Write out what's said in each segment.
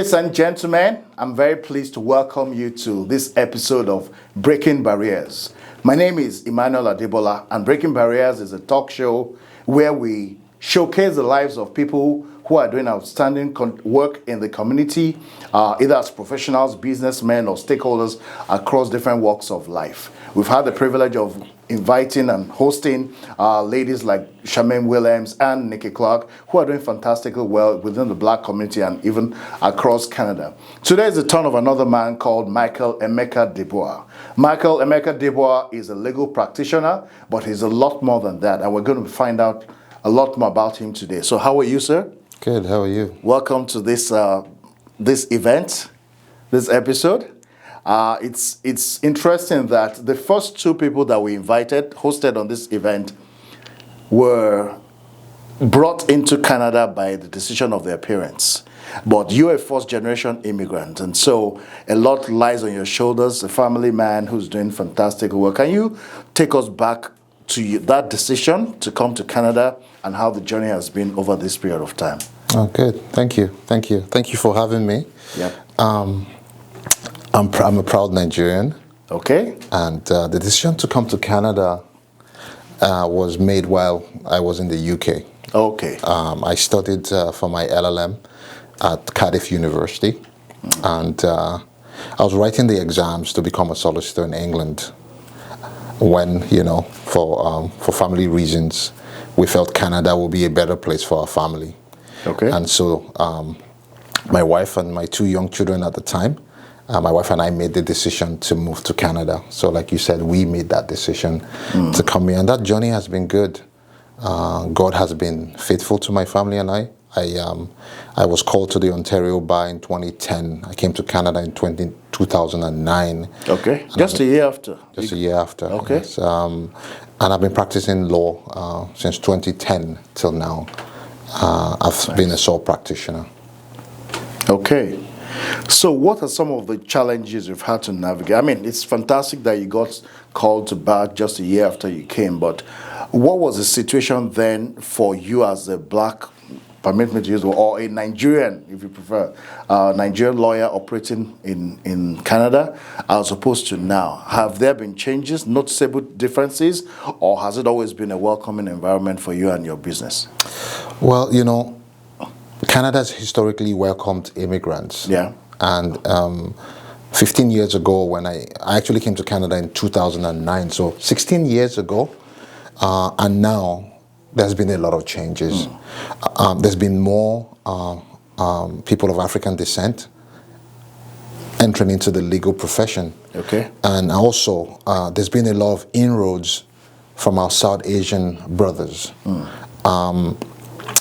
Ladies and gentlemen, I'm very pleased to welcome you to this episode of Breaking Barriers. My name is Emmanuel Adebola, and Breaking Barriers is a talk show where we showcase the lives of people who are doing outstanding work in the community, either as professionals, businessmen, or stakeholders across different walks of life. We've had the privilege of inviting and hosting ladies like Charmaine Williams and Nikki Clark, who are doing fantastically well within the Black community and even across Canada. Today is the turn of another man called Michael Emeka Dibua. Michael Emeka Dibua is a legal practitioner, but he's a lot more than that, and we're going to find out a lot more about him today. So how are you, sir? Good, how are you? Welcome to this event, this episode. It's interesting that the first two people that we invited, hosted on this event, were brought into Canada by the decision of their parents. But you're a first-generation immigrant, and so a lot lies on your shoulders, a family man who's doing fantastic work. Can you take us back to that decision to come to Canada and how the journey has been over this period of time? Oh, good. Thank you. Thank you. Thank you for having me. Yeah. I'm a proud Nigerian. Okay. And the decision to come to Canada was made while I was in the UK. Okay. I studied for my LLM at Cardiff University. And I was writing the exams to become a solicitor in England when, for family reasons, we felt Canada would be a better place for our family. Okay. And so my wife and my two young children at the time, my wife and I made the decision to move to Canada. So like you said, we made that decision to come here. And that journey has been good. God has been faithful to my family and I. I was called to the Ontario Bar in 2010. I came to Canada in 2009. Okay. Just a year after? Just a year after. Okay. Yes. And I've been practicing law since 2010 till now. I've been a sole practitioner. Okay. So what are some of the challenges you've had to navigate? I mean, it's fantastic that you got called to bar just a year after you came, but what was the situation then for you as a Black, permit me to use, or a Nigerian, if you prefer, Nigerian lawyer operating in Canada, as opposed to now? Have there been changes, noticeable differences, or has it always been a welcoming environment for you and your business? Well, Canada's historically welcomed immigrants. Yeah. And 15 years ago, when I actually came to Canada in 2009, so 16 years ago, and now there's been a lot of changes. There's been more people of African descent entering into the legal profession. Okay. And also, there's been a lot of inroads from our South Asian brothers.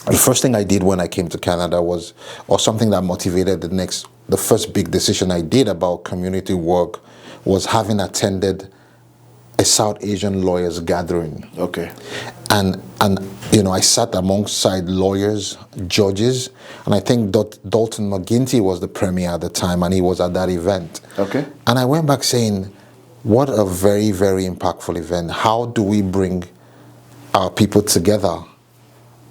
The first thing I did when I came to Canada or something that motivated the first big decision I did about community work was having attended a South Asian lawyers gathering. Okay. And I sat alongside lawyers, judges, and I think Dalton McGuinty was the premier at the time, and he was at that event. Okay. And I went back saying, what a very, very impactful event. How do we bring our people together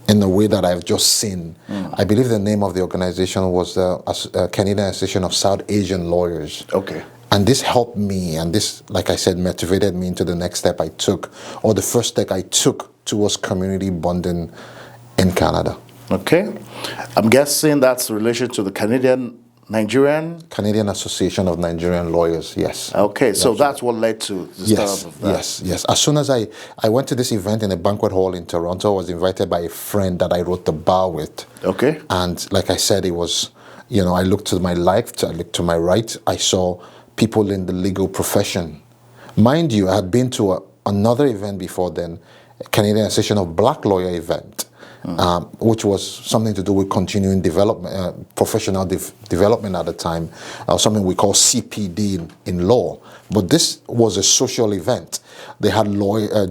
in the way that I've just seen? I believe the name of the organization was the Canadian Association of South Asian Lawyers. Okay. And this helped me, and this, like I said, motivated me into the next step I took, or the first step I took towards community bonding in Canada. Okay. I'm guessing that's in relation to the Canadian Association of Nigerian Lawyers, yes. Okay, so that's what led to the start of that. Yes. As soon as I went to this event in a banquet hall in Toronto, I was invited by a friend that I wrote the bar with. Okay. And like I said, it was, I looked to my left, I looked to my right, I saw people in the legal profession. Mind you, I had been to another event before then, a Canadian Association of Black Lawyer event, which was something to do with continuing development, professional development at the time, something we call CPD in law. But this was a social event. They had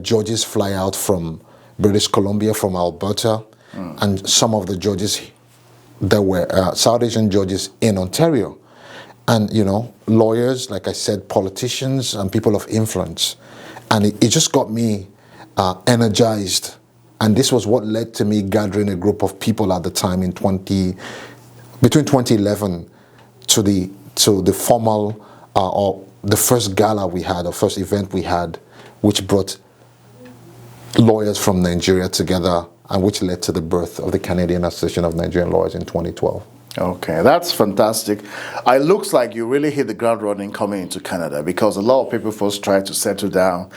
judges fly out from British Columbia, from Alberta, and some of the judges, there were South Asian judges in Ontario. And, lawyers, like I said, politicians and people of influence. And it just got me energized. And this was what led to me gathering a group of people at the time between 2011 to the formal or the first gala we had, or first event we had, which brought lawyers from Nigeria together and which led to the birth of the Canadian Association of Nigerian Lawyers in 2012. Okay, that's fantastic. It looks like you really hit the ground running coming into Canada, because a lot of people first try to settle down.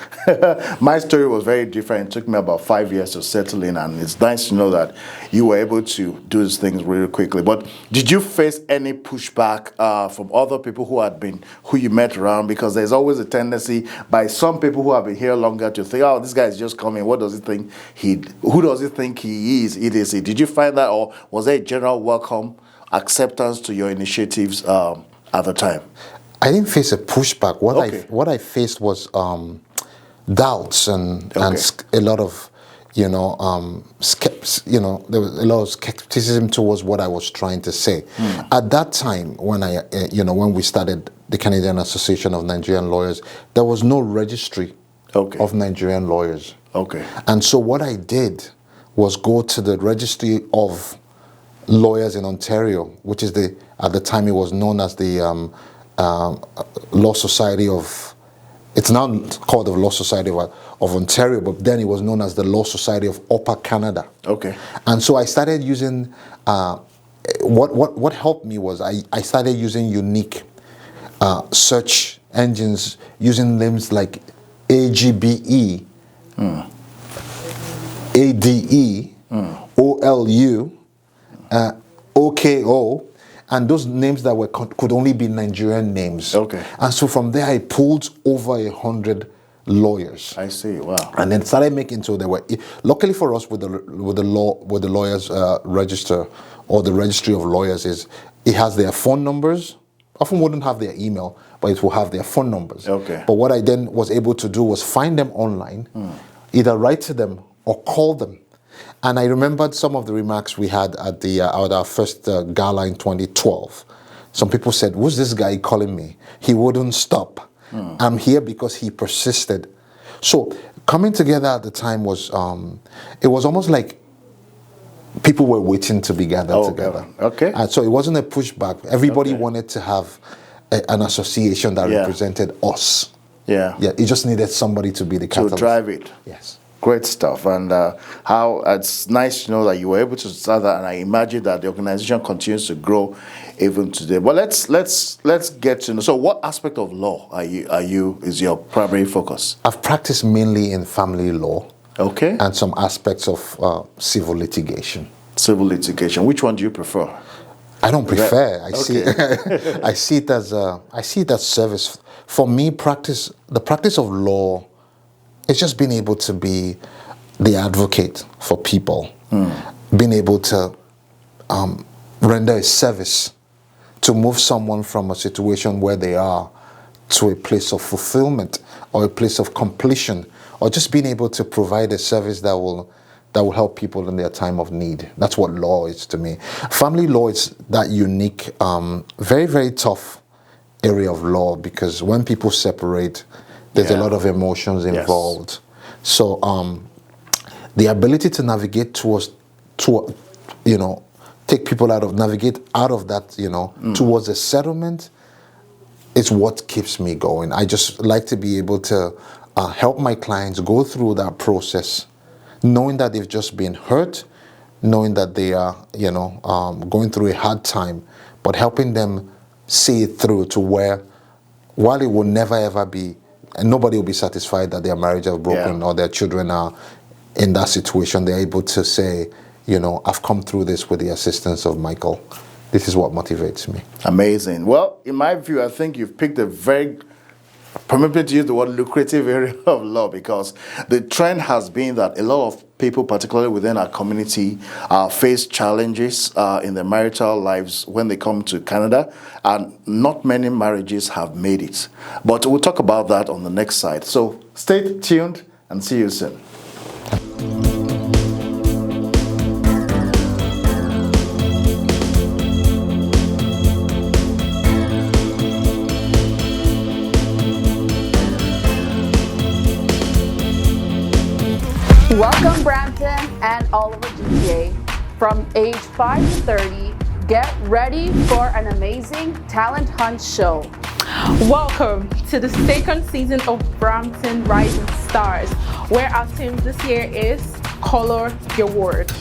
My story was very different. It took me about 5 years to settle in, and it's nice to know that you were able to do these things really quickly. But did you face any pushback from other people who you met around? Because there's always a tendency by some people who have been here longer to think, oh, this guy is just coming. What does he think who does he think he is? etc. Did you find that, or was there a general welcome acceptance to your initiatives at the time? I didn't face a pushback. What I faced was doubts and a lot of there was a lot of skepticism towards what I was trying to say. At that time, when we started the Canadian Association of Nigerian Lawyers, there was no registry of Nigerian lawyers. And so what I did was go to the registry of lawyers in Ontario, which is at the time it was known as the Law Society of, it's now called the Law Society of Ontario, but then it was known as the Law Society of Upper Canada. And so I started using, what helped me was I started using unique search engines, using names like AGBE, ADE, OLU, OKO, and those names that could only be Nigerian names. And so from there I pulled over 100 lawyers. I see. Wow. And then started making, so there were, luckily for us with the lawyers register, or the registry of lawyers, is it has their phone numbers. Often wouldn't have their email, but it will have their phone numbers. But what I then was able to do was find them online, either write to them or call them. And I remembered some of the remarks we had at our first gala in 2012. Some people said, "Who's this guy calling me? He wouldn't stop. I'm here because he persisted." So coming together at the time was, it was almost like people were waiting to be gathered together. And so it wasn't a pushback. Everybody wanted to have an association that represented us. It just needed somebody to be the catalyst. To drive it. Yes. Great stuff. And how it's nice to know that you were able to start that, and I imagine that the organization continues to grow even today. But let's get to know. So what aspect of law is your primary focus? I've practiced mainly in family law. And some aspects of civil litigation. Civil litigation. Which one do you prefer? I don't prefer. I see it as service. For me, the practice of law, it's just being able to be the advocate for people, being able to render a service, to move someone from a situation where they are to a place of fulfillment or a place of completion, or just being able to provide a service that will help people in their time of need. That's what law is to me. Family law is that unique, very, very tough area of law, because when people separate, there's a lot of emotions involved. So the ability to navigate navigate out of that, towards a settlement is what keeps me going. I just like to be able to help my clients go through that process, knowing that they've just been hurt, knowing that they are, going through a hard time, but helping them see it through to where, while it will never ever be, and nobody will be satisfied that their marriage is broken or their children are in that situation, they're able to say, I've come through this with the assistance of Michael. This is what motivates me. Amazing. Well, in my view, I think you've picked a very, permit to use the word, lucrative area of law, because the trend has been that a lot of people, particularly within our community, face challenges in their marital lives when they come to Canada, and not many marriages have made it. But we'll talk about that on the next side. So stay tuned and see you soon. Welcome Brampton and all over GTA. From age 5 to 30, Get ready for an amazing talent hunt show. Welcome to the second season of Brampton Rising Stars, where our theme this year is Color Your World.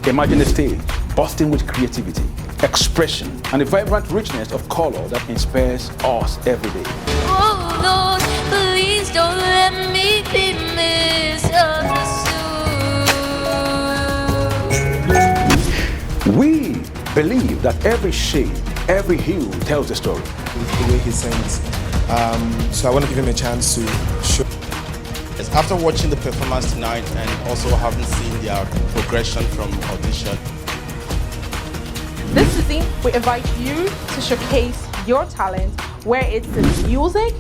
Imagine a stage bursting with creativity, expression, and the vibrant richness of color that inspires us every day. Oh Lord, please don't let me be misunderstood. We believe that every shade, every hue tells a story. The way he sings. So I want to give him a chance to show. After watching the performance tonight and also having seen their progression from audition. This season, we invite you to showcase your talent, where it's in music,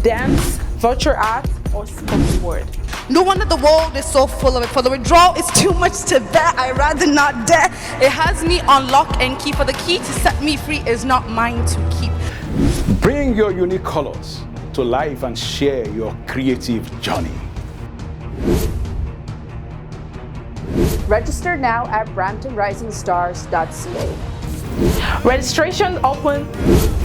dance, virtual art, or spoken word. No wonder the world is so full of it. For the withdrawal, it's too much to bear. I'd rather not dare. It has me on lock and key. For the key to set me free is not mine to keep. Bring your unique colors to life and share your creative journey. Register now at BramptonRisingStars.ca. Registration open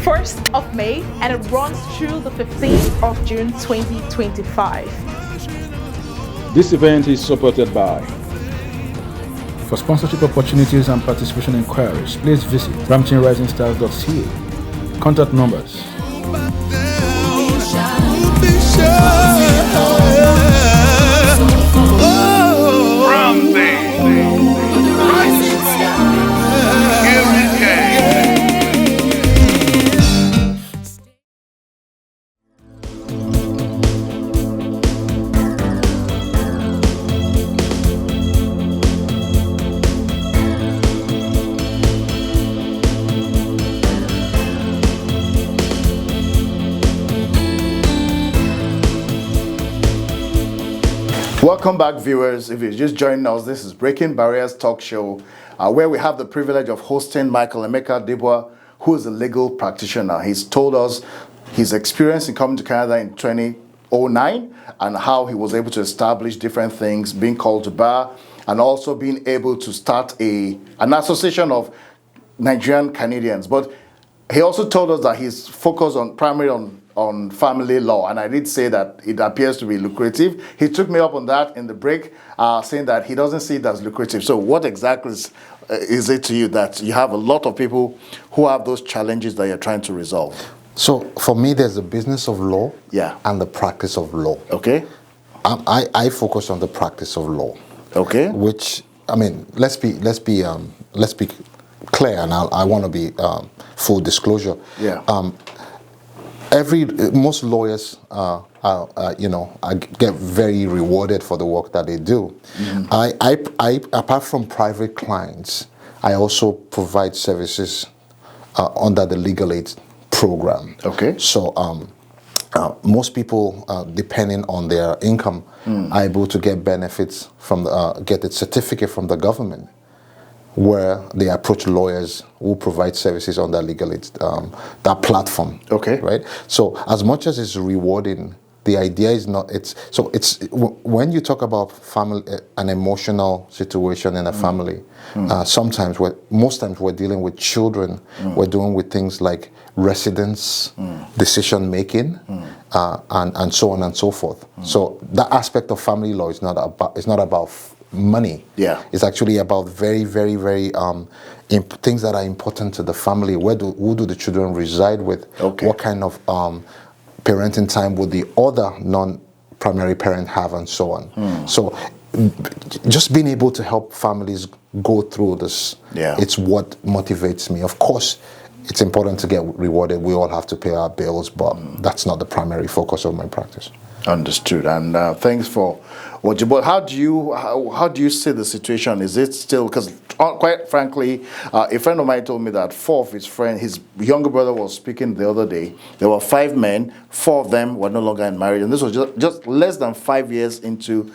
1st of May and it runs through the 15th of June 2025. This event is supported by. For sponsorship opportunities and participation inquiries, please visit BramptonRisingStars.ca. Contact numbers. Welcome back, viewers. If you're just joining us, this is Breaking Barriers Talk Show, where we have the privilege of hosting Michael Emeka Dibua, who is a legal practitioner. He's told us his experience in coming to Canada in 2009 and how he was able to establish different things, being called to bar, and also being able to start an association of Nigerian Canadians. But he also told us that he's focused primarily on family law, and I did say that it appears to be lucrative. He took me up on that in the break, saying that he doesn't see it as lucrative. So what exactly is it to you that you have a lot of people who have those challenges that you're trying to resolve? So for me, there's the business of law, yeah, and the practice of law. Okay. I focus on the practice of law. Okay. Which, I mean, let's be clear, and I want to be full disclosure. Yeah. Most lawyers, get very rewarded for the work that they do. Mm-hmm. I apart from private clients, I also provide services under the legal aid program. Okay. So most people, depending on their income, are able to get benefits from get a certificate from the government, where they approach lawyers who provide services on that legal aid, that platform. Okay. Right. So as much as it's rewarding, the idea is not. It's when you talk about family, an emotional situation in a family. Most times we're dealing with children. We're dealing with things like residence, decision making, and so on and so forth. So that aspect of family law is not about money. Yeah. It's actually about very, very, very things that are important to the family. Who do the children reside with? Okay. What kind of parenting time would the other non-primary parent have, and so on. So just being able to help families go through this, it's what motivates me. Of course, it's important to get rewarded. We all have to pay our bills, but that's not the primary focus of my practice. Understood. And thanks for what you. But how do you see the situation? Is it still, because quite frankly, a friend of mine told me that 4 of his younger brother was speaking the other day. There were 5 men, 4 of them were no longer in marriage, and this was just less than 5 years into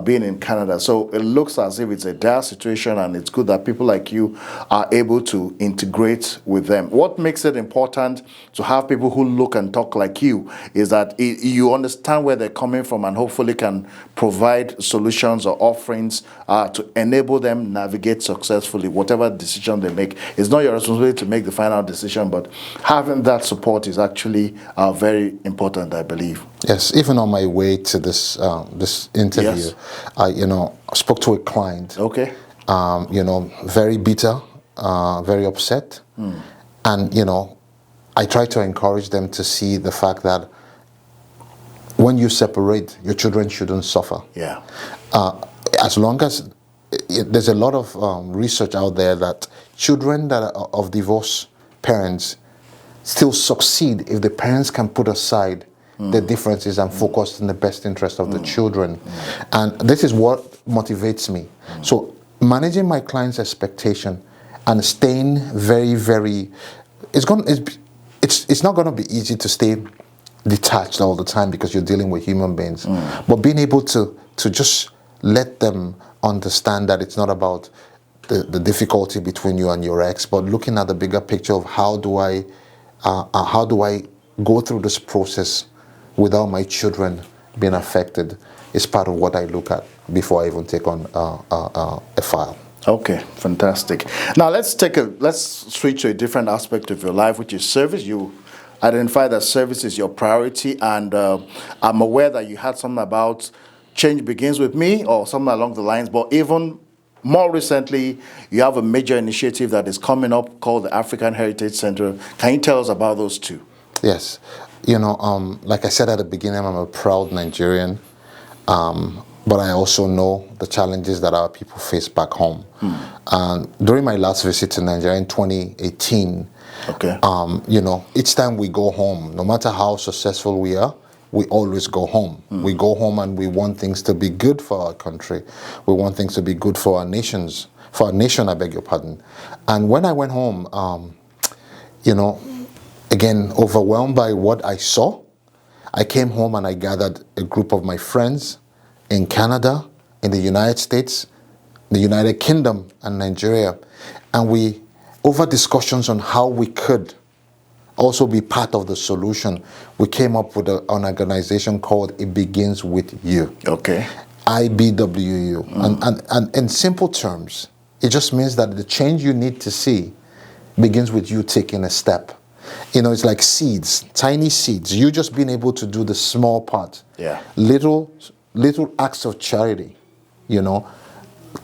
being in Canada. So it looks as if it's a dire situation, and it's good that people like you are able to integrate with them. What makes it important to have people who look and talk like you is that you understand where they're coming from and hopefully can provide solutions or offerings to enable them navigate successfully, whatever decision they make. It's not your responsibility to make the final decision, but having that support is actually very important, I believe. Yes, even on my way to this this interview, Yes. I spoke to a client. Okay. Very bitter, very upset, and I try to encourage them to see the fact that when you separate, your children shouldn't suffer. Yeah. As long as there's a lot of research out there that children that are of divorced parents still succeed if the parents can put aside the differences and focus on the best interest of the children. And this is what motivates me. So managing my clients' expectation and staying very, very, it's not going to be easy to stay detached all the time because you're dealing with human beings. But being able to just let them understand that it's not about the difficulty between you and your ex, but looking at the bigger picture of how do I go through this process without my children being affected is part of what I look at before I even take on a file. Okay, fantastic. Now let's switch to a different aspect of your life, which is service. You identify that service is your priority, and I'm aware that you had something about change begins with me or something along the lines, but even more recently, you have a major initiative that is coming up called the African Heritage Center. Can you tell us about those two? Yes. Like I said at the beginning, I'm a proud Nigerian, but I also know the challenges that our people face back home. During my last visit to Nigeria in 2018, okay. Each time we go home, no matter how successful we are, we always go home. We go home and we want things to be good for our country. We want things to be good for our nation, I beg your pardon. And when I went home, again, overwhelmed by what I saw, I came home and I gathered a group of my friends in Canada, in the United States, the United Kingdom, and Nigeria. And we, over discussions on how we could also be part of the solution, we came up with an organization called It Begins With You. Okay. IBWU. And in simple terms, it just means that the change you need to see begins with you taking a step. It's like seeds, tiny seeds. You just being able to do the small part. Yeah. Little acts of charity,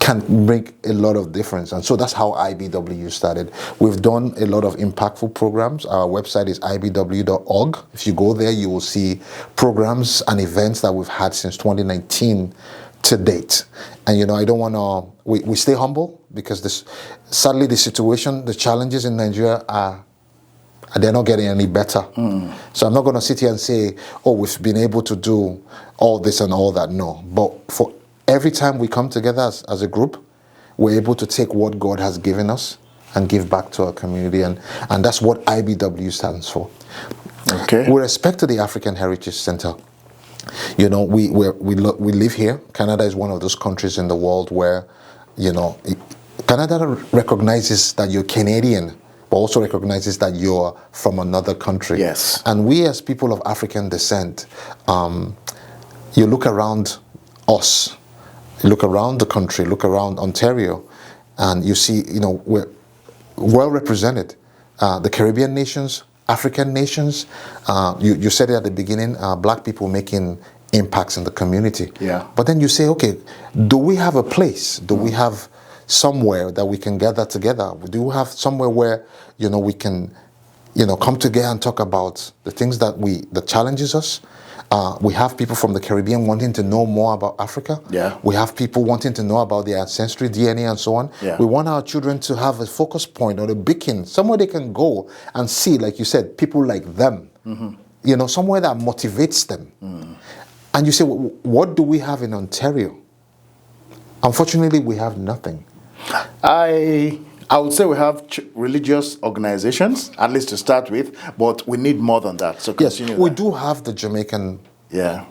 can make a lot of difference. And so that's how IBWU started. We've done a lot of impactful programs. Our website is ibw.org. If you go there, you will see programs and events that we've had since 2019 to date. And I don't want to, we stay humble because sadly the situation, the challenges in Nigeria they're not getting any better. So I'm not going to sit here and say, we've been able to do all this and all that. No. But for every time we come together as a group, we're able to take what God has given us and give back to our community. And that's what IBW stands for. Okay. With respect to the African Heritage Center, we live here. Canada is one of those countries in the world where, Canada recognizes that you're Canadian, but also recognizes that you're from another country. Yes. And we as people of African descent, you look around us, you look around the country, look around Ontario, and you see, we're well represented. The Caribbean nations, African nations, you said it at the beginning, black people making impacts in the community. Yeah. But then you say, okay, do we have a place? Do we have somewhere that we can gather together? Do we have somewhere where, we can, come together and talk about the things that challenges us? We have people from the Caribbean wanting to know more about Africa. Yeah. We have people wanting to know about their ancestry, DNA, and so on. Yeah. We want our children to have a focus point or a beacon, somewhere they can go and see, like you said, people like them. Somewhere that motivates them. And you say, what do we have in Ontario? Unfortunately, we have nothing. I would say we have religious organizations, at least to start with, but we need more than that. So continue. Yes, we do have the Jamaican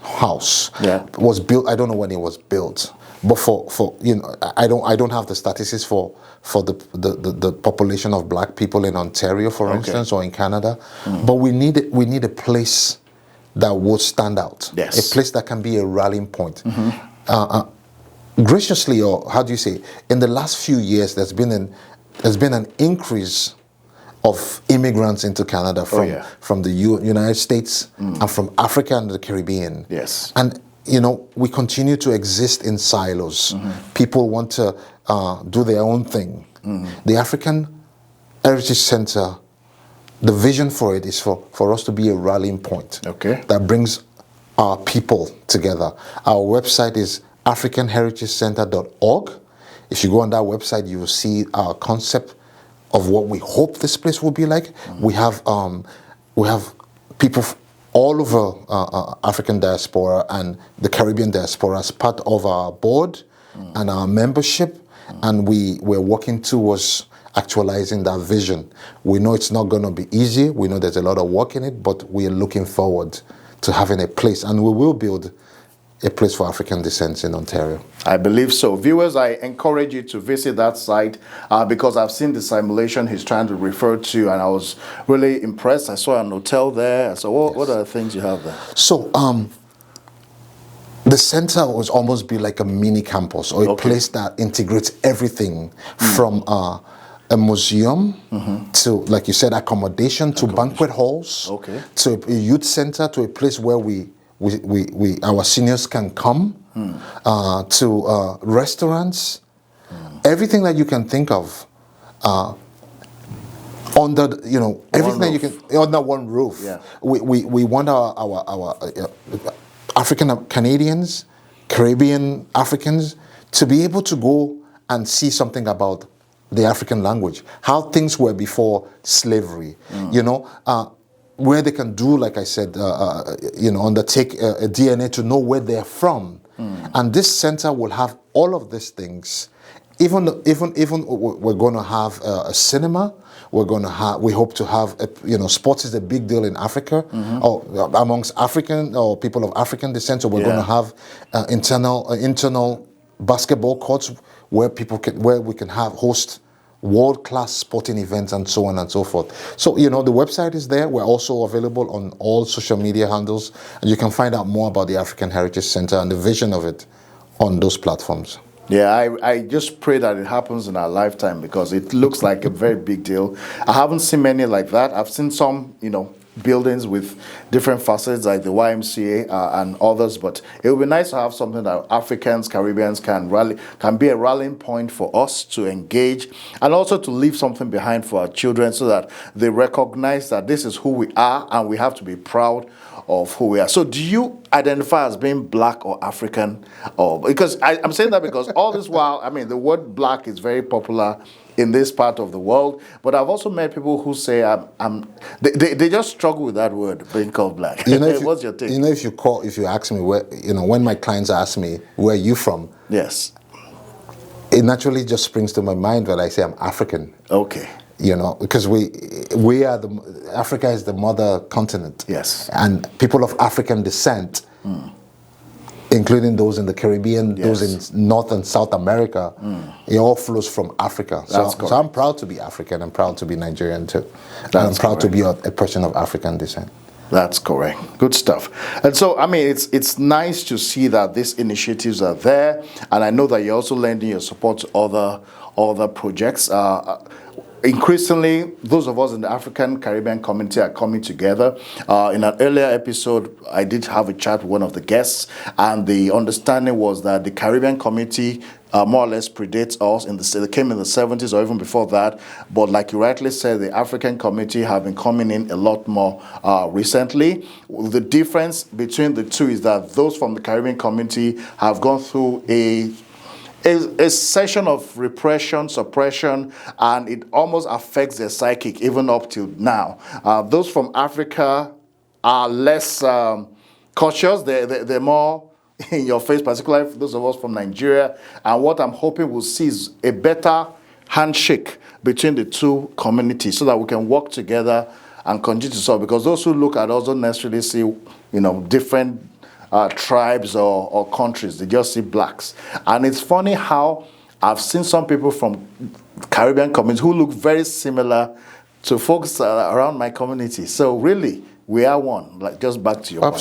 house. Yeah. It was built, I don't know when it was built, but for I don't have the statistics for the population of black people in Ontario, for instance, or in Canada. But we need a place that would stand out. Yes. A place that can be a rallying point. graciously, or how do you say, in the last few years, there's been an increase of immigrants into Canada from the United States and from Africa and the Caribbean. Yes. And we continue to exist in silos. People want to do their own thing. The African Heritage Center, the vision for it is for us to be a rallying point that brings our people together. Our website is africanheritagecenter.org. If you go on that website, you will see our concept of what we hope this place will be like. We have people all over African diaspora and the Caribbean diaspora as part of our board and our membership, and we're working towards actualizing that vision. We know it's not going to be easy. We know there's a lot of work in it, but we are looking forward to having a place, and we will build a place for African descent in Ontario. I believe so. Viewers, I encourage you to visit that site because I've seen the simulation he's trying to refer to, and I was really impressed. I saw an hotel there. So what are the things you have there? So the center was almost be like a mini campus, or a place that integrates everything from a museum to, like you said, accommodation to banquet halls, to a youth center, to a place where our seniors can come, to restaurants, everything that you can think of, under everything that you can under one roof. Yeah. We want our African Canadians, Caribbean Africans to be able to go and see something about the African language, how things were before slavery, where they can do, like I said, undertake a DNA to know where they're from. And this center will have all of these things. Even we're going to have a cinema. We hope to have, sports is a big deal in Africa, or amongst African or people of African descent. So we're going to have internal basketball courts where we can host world-class sporting events and so on and so forth. So, the website is there. We're also available on all social media handles, and you can find out more about the African Heritage Center and the vision of it on those platforms. Yeah, I just pray that it happens in our lifetime because it looks like a very big deal. I haven't seen many like that. I've seen some, buildings with different facets like the YMCA and others, but it would be nice to have something that Africans, Caribbeans can be a rallying point for us to engage and also to leave something behind for our children so that they recognize that this is who we are and we have to be proud of who we are. So do you identify as being black or African? Or because I'm saying that because all this while, the word black is very popular in this part of the world, but I've also met people who say they just struggle with that word, being called black. What's your take? If you ask me where, when my clients ask me where are you from, yes, it naturally just springs to my mind when I say I'm African. Okay. Because Africa is the mother continent. Yes. And people of African descent, including those in the Caribbean, those in North and South America, it all flows from Africa. So I'm proud to be African. I'm proud to be Nigerian too. And I'm proud to be a person of African descent. That's correct. Good stuff. And so, it's nice to see that these initiatives are there, and I know that you're also lending your support to other projects. Increasingly, those of us in the African Caribbean community are coming together. In an earlier episode, I did have a chat with one of the guests, and the understanding was that the Caribbean community more or less predates us. They came in the 70s or even before that. But like you rightly said, the African community have been coming in a lot more recently. The difference between the two is that those from the Caribbean community have gone through a session of repression, suppression, and it almost affects their psychic even up till now. Those from Africa are less cautious. They're more in your face, particularly for those of us from Nigeria. And what I'm hoping we'll see is a better handshake between the two communities so that we can work together and continue to solve. Because those who look at us don't necessarily see, different tribes or countries. They just see blacks. And it's funny how I've seen some people from Caribbean communities who look very similar to folks around my community. So really, we are one. Like, just back to your point.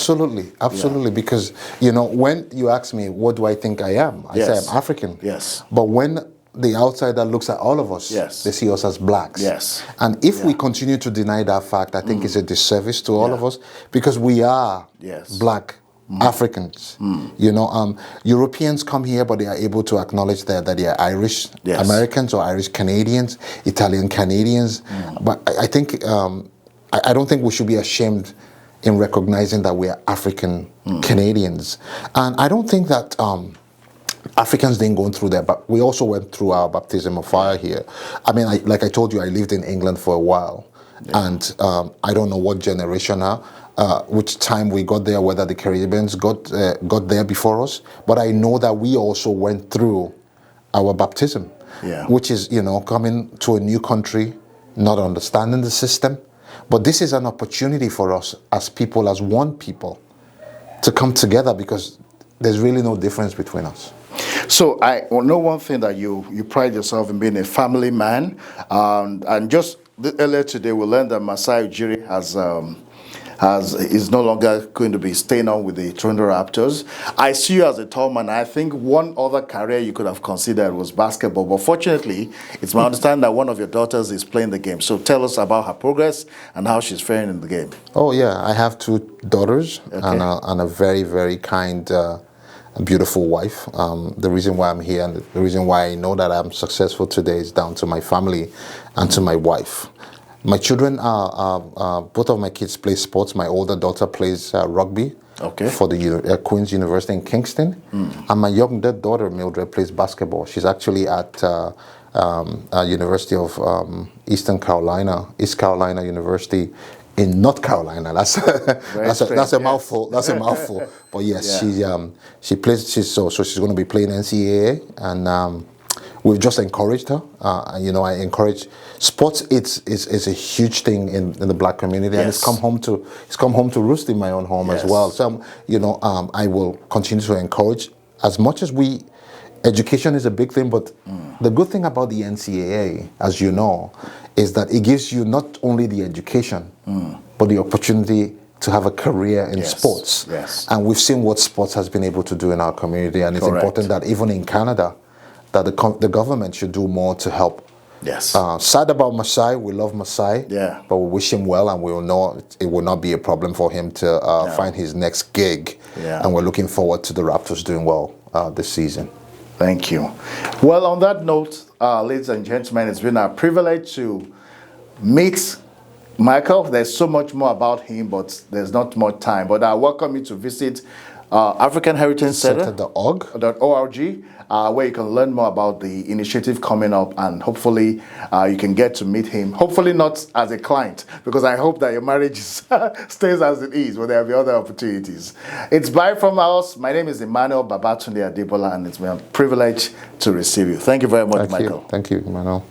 Absolutely. Because, when you ask me, what do I think I am? I say I'm African. Yes. But when the outsider looks at all of us, they see us as blacks. Yes. And if we continue to deny that fact, I think it's a disservice to all of us, because we are black Africans. Europeans come here, but they are able to acknowledge that they are Irish Americans or Irish Canadians, Italian Canadians. But I think I don't think we should be ashamed in recognizing that we are African Canadians. And I don't think that Africans didn't go through that, but we also went through our baptism of fire here. I mean, like I told you, I lived in England for a while, and I don't know what generation now, which time we got there, whether the Caribbeans got there before us, but I know that we also went through our baptism, which is, coming to a new country, not understanding the system. But this is an opportunity for us as people, as one people, to come together, because there's really no difference between us. So I know one thing, that you pride yourself in being a family man, and just earlier today we learned that Masai Ujiri is no longer going to be staying on with the Toronto Raptors. I see you as a tall man. I think one other career you could have considered was basketball, but fortunately, it's my understanding that one of your daughters is playing the game. So tell us about her progress and how she's faring in the game. Oh yeah, I have 2 daughters and a very, very kind, beautiful wife. The reason why I'm here and the reason why I know that I'm successful today is down to my family and to my wife. My children both of my kids play sports. My older daughter plays rugby for the Queen's University in Kingston. And my younger daughter, Mildred, plays basketball. She's actually at University of East Carolina University in North Carolina. That's a mouthful. That's a mouthful. But yes, she plays. So she's going to be playing NCAA, and we've just encouraged her. I encourage sports. It's a huge thing in the black community, and it's come home to roost in my own home as well. So I will continue to encourage as much as we. Education is a big thing, but the good thing about the NCAA, as you know, is that it gives you not only the education, but the opportunity to have a career in sports. And we've seen what sports has been able to do in our community, and it's important that even in Canada, that the government should do more to help. Sad about Masai. We love Masai, but we wish him well, and we will know it will not be a problem for him to find his next gig. And we're looking forward to the Raptors doing well this season. Thank you. Well, on that note, ladies and gentlemen, it's been a privilege to meet Michael. There's so much more about him, but there's not much time. But I welcome you to visit African Heritage Center.org, where you can learn more about the initiative coming up, and hopefully you can get to meet him. Hopefully not as a client, because I hope that your marriage stays as it is, but there will be other opportunities. It's bye from us. My name is Emmanuel Babatunde Adebola, and it's been a privilege to receive you. Thank you very much, Michael. Thank you, Emmanuel.